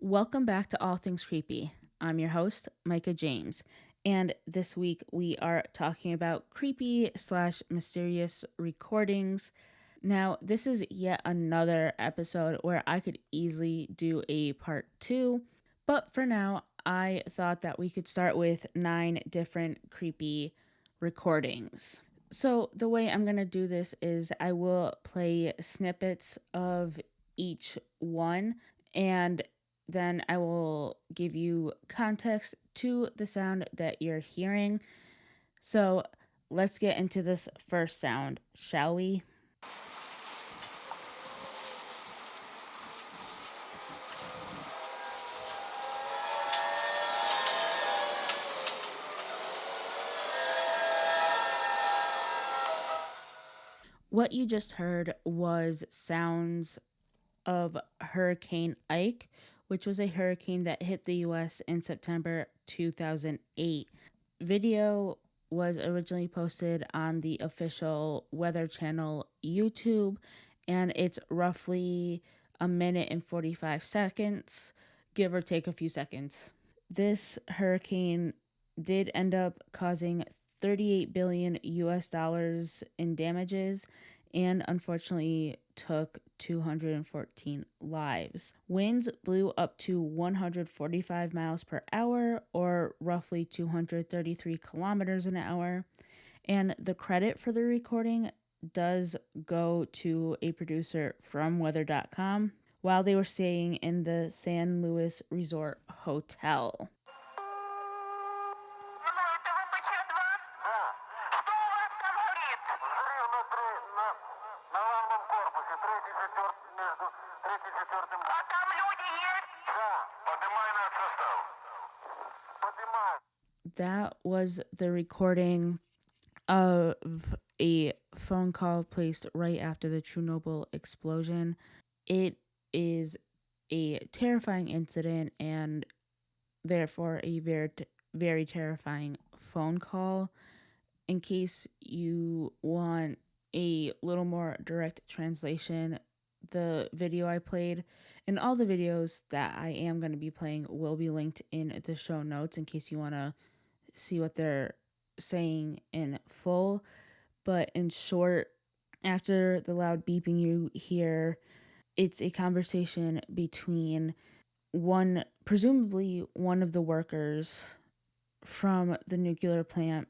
Welcome back to All Things Creepy. I'm your host, Micah James, and this week we are talking about creepy slash mysterious recordings. Now, this is yet another episode where I could easily do a part two, but for now, I thought that we could start with 9 different creepy recordings. So, the way I'm going to do this is I will play snippets of each one, and then I will give you context to the sound that you're hearing. So let's get into this first sound, shall we? What you just heard was sounds of Hurricane Ike, which was a hurricane that hit the US in September 2008. Video was originally posted on the official Weather Channel YouTube, and it's roughly a minute and 45 seconds, give or take a few seconds. This hurricane did end up causing 38 billion US dollars in damages and unfortunately took 214 lives. Winds blew up to 145 miles per hour or roughly 233 kilometers an hour. And the credit for the recording does go to a producer from weather.com while they were staying in the San Luis Resort Hotel. That was the recording of a phone call placed right after the Chernobyl explosion. It is a terrifying incident and therefore a very terrifying phone call. In case you want a little more direct translation, the video I played and all the videos that I am going to be playing will be linked in the show notes in case you want to see what they're saying in full. But in short, after the loud beeping you hear, it's a conversation between presumably one of the workers from the nuclear plant,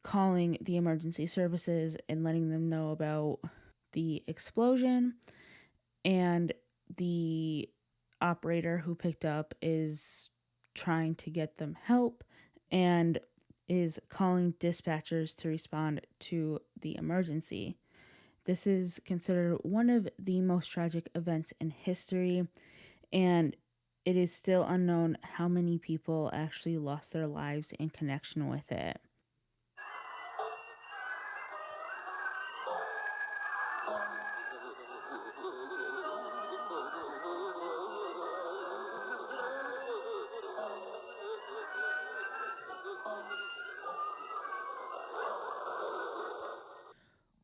calling the emergency services and letting them know about the explosion, and the operator who picked up is trying to get them help and is calling dispatchers to respond to the emergency. This is considered one of the most tragic events in history, and it is still unknown how many people actually lost their lives in connection with it.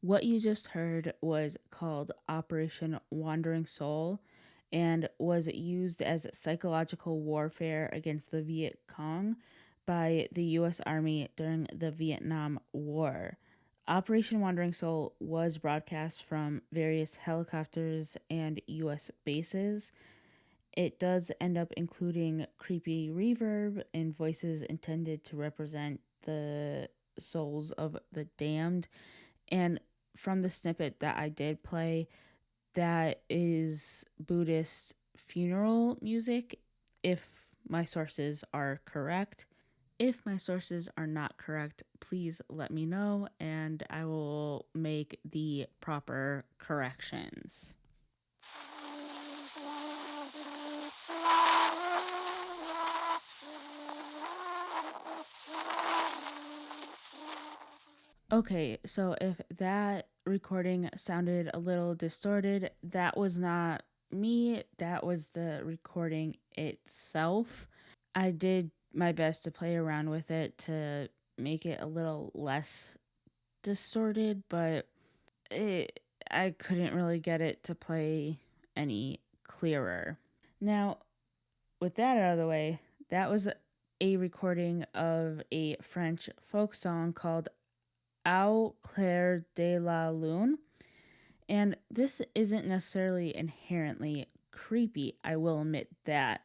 What you just heard was called Operation Wandering Soul and was used as psychological warfare against the Viet Cong by the US Army during the Vietnam War. Operation Wandering Soul was broadcast from various helicopters and US bases. It does end up including creepy reverb and voices intended to represent the souls of the damned. And from the snippet that I did play, that is Buddhist funeral music, if my sources are correct. If my sources are not correct, please let me know and I will make the proper corrections. Okay, so if that recording sounded a little distorted, that was not me, that was the recording itself. I did my best to play around with it to make it a little less distorted, but it, I couldn't really get it to play any clearer. Now, with that out of the way, that was a recording of a French folk song called Au clair de la lune. And this isn't necessarily inherently creepy, I will admit that.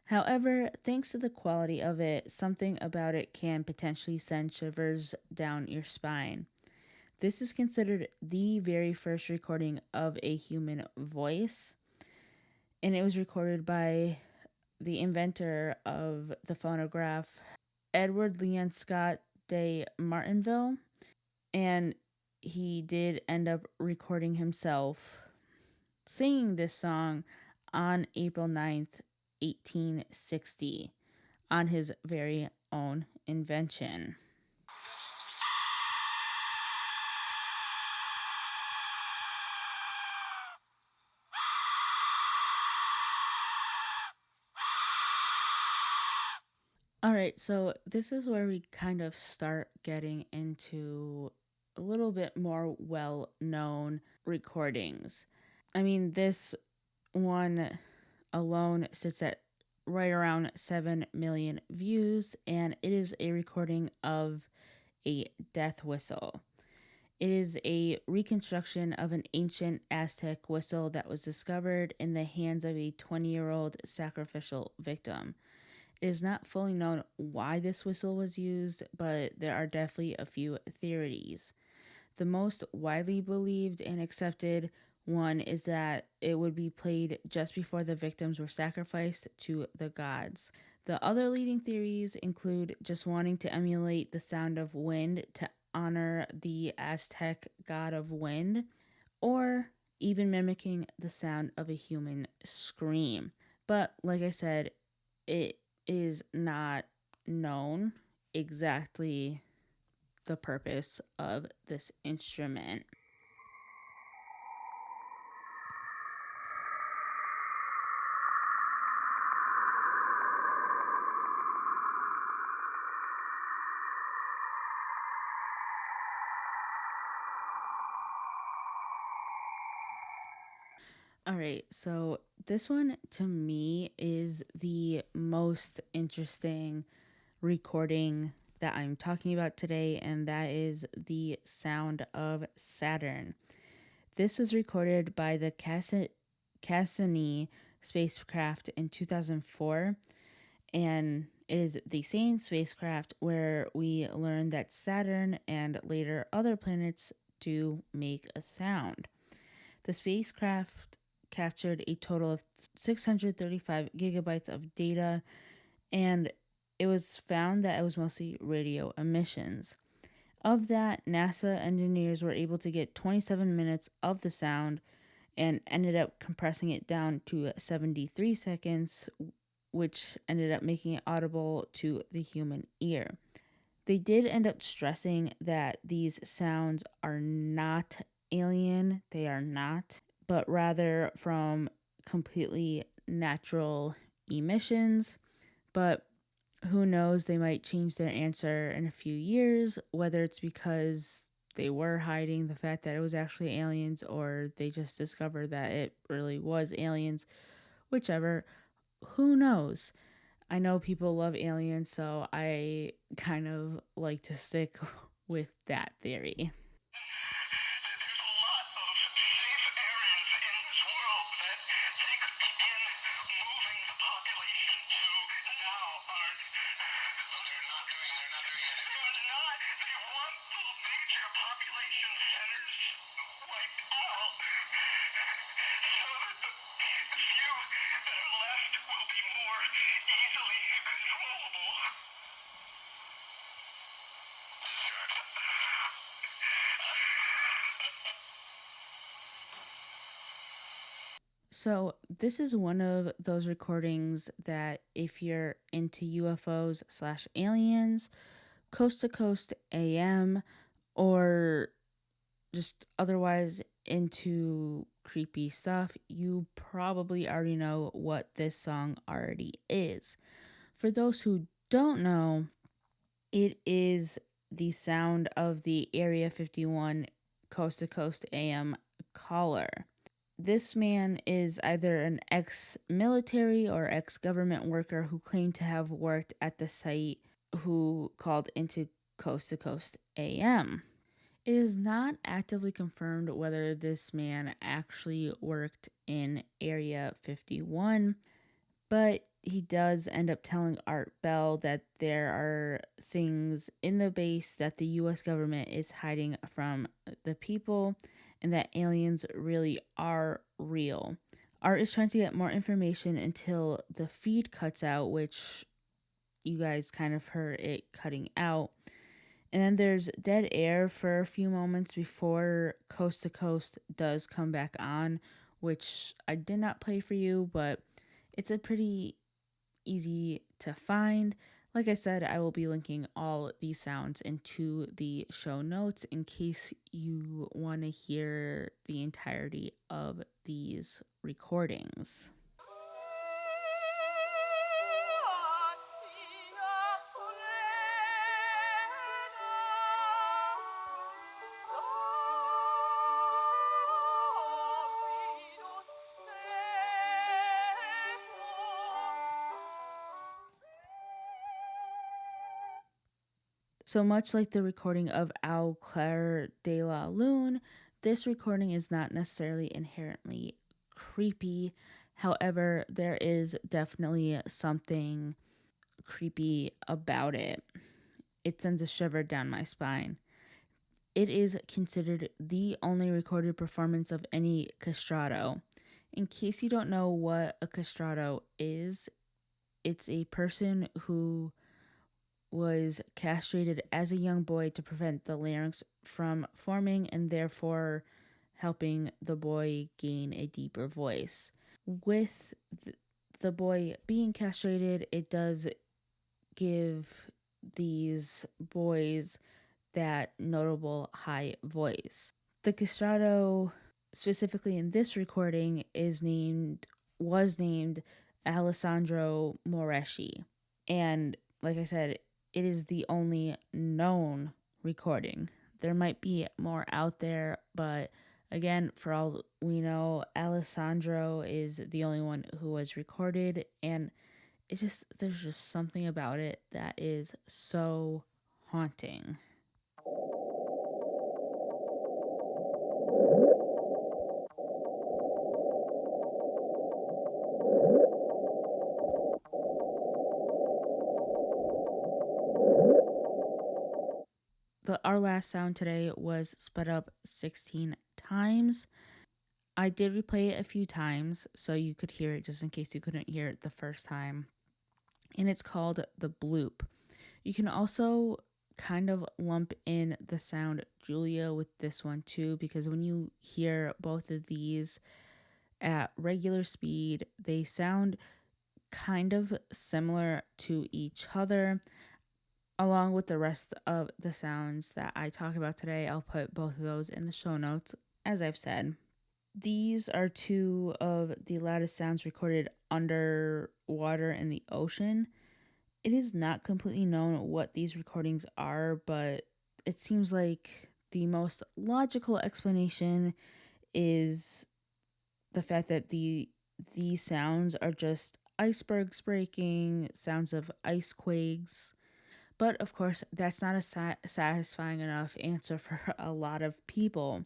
However, thanks to the quality of it, something about it can potentially send shivers down your spine. This is considered the very first recording of a human voice, and it was recorded by the inventor of the phonograph, Edward Leon Scott de Martinville, and he did end up recording himself singing this song on April 9th, 1860, on his very own invention. All right, so this is where we kind of start getting into a little bit more well known recordings. I mean, this one alone sits at right around 7 million views, and it is a recording of a death whistle. It is a reconstruction of an ancient Aztec whistle that was discovered in the hands of a 20-year-old sacrificial victim. It is not fully known why this whistle was used, but there are definitely a few theories. The most widely believed and accepted one is that it would be played just before the victims were sacrificed to the gods. The other leading theories include just wanting to emulate the sound of wind to honor the Aztec god of wind, or even mimicking the sound of a human scream. But like I said, it is not known exactly the purpose of this instrument. All right, so this one to me is the most interesting recording that I'm talking about today, and that is the sound of Saturn. This was recorded by the Cassini spacecraft in 2004, and it is the same spacecraft where we learned that Saturn and later other planets do make a sound. The spacecraft captured a total of 635 gigabytes of data, and it was found that it was mostly radio emissions. Of that, NASA engineers were able to get 27 minutes of the sound and ended up compressing it down to 73 seconds, which ended up making it audible to the human ear. They did end up stressing that these sounds are not alien, they are not, but rather from completely natural emissions. But who knows, they might change their answer in a few years, whether it's because they were hiding the fact that it was actually aliens or they just discovered that it really was aliens, whichever. Who knows? I know people love aliens, so I kind of like to stick with that theory. There's a lot of safe areas in this world that they could begin moving the population to now, aren't they're not doing anything. They're not. They want the major population centers wiped out so that the few that are left will be more easily controllable. So, this is one of those recordings that if you're into UFOs slash aliens, Coast to Coast AM, or just otherwise into creepy stuff, you probably already know what this song already is. For those who don't know, it is the sound of the Area 51 Coast to Coast AM caller. This man is either an ex-military or ex-government worker who claimed to have worked at the site, who called into Coast to Coast AM. It is not actively confirmed whether this man actually worked in Area 51, but he does end up telling Art Bell that there are things in the base that the US government is hiding from the people and that aliens really are real. Art is trying to get more information until the feed cuts out, which you guys kind of heard it cutting out. And then there's dead air for a few moments before Coast to Coast does come back on, which I did not play for you, but it's a pretty easy to find. Like I said, I will be linking all these sounds into the show notes in case you want to hear the entirety of these recordings. So much like the recording of Au Clair de la Lune, this recording is not necessarily inherently creepy. However, there is definitely something creepy about it. It sends a shiver down my spine. It is considered the only recorded performance of any castrato. In case you don't know what a castrato is, it's a person who was castrated as a young boy to prevent the larynx from forming and therefore helping the boy gain a deeper voice. With the boy being castrated, it does give these boys that notable high voice. The castrato, specifically in this recording, was named Alessandro Moreschi. And like I said, it is the only known recording. There might be more out there, but again, for all we know, Alessandro is the only one who was recorded, and there's just something about it that is so haunting. Our last sound today was sped up 16 times. I did replay it a few times so you could hear it just in case you couldn't hear it the first time. And it's called the bloop. You can also kind of lump in the sound Julia with this one too, because when you hear both of these at regular speed, they sound kind of similar to each other. Along with the rest of the sounds that I talk about today, I'll put both of those in the show notes, as I've said. These are two of the loudest sounds recorded underwater in the ocean. It is not completely known what these recordings are, but it seems like the most logical explanation is the fact that these sounds are just icebergs breaking, sounds of ice quakes. But of course, that's not a satisfying enough answer for a lot of people.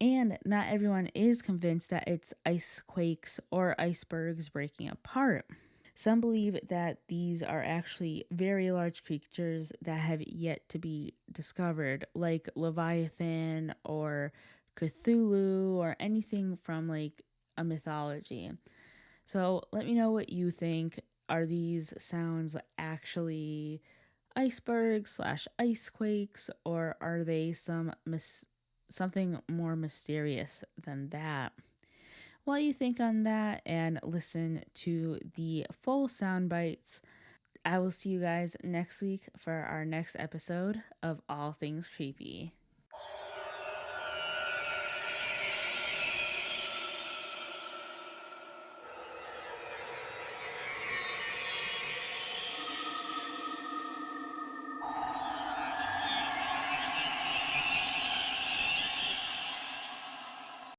And not everyone is convinced that it's ice quakes or icebergs breaking apart. Some believe that these are actually very large creatures that have yet to be discovered, like Leviathan or Cthulhu or anything from like a mythology. So let me know what you think. Are these sounds actually icebergs slash ice quakes, or are they something more mysterious than that? While you think on that and listen to the full sound bites, I will see you guys next week for our next episode of All Things Creepy.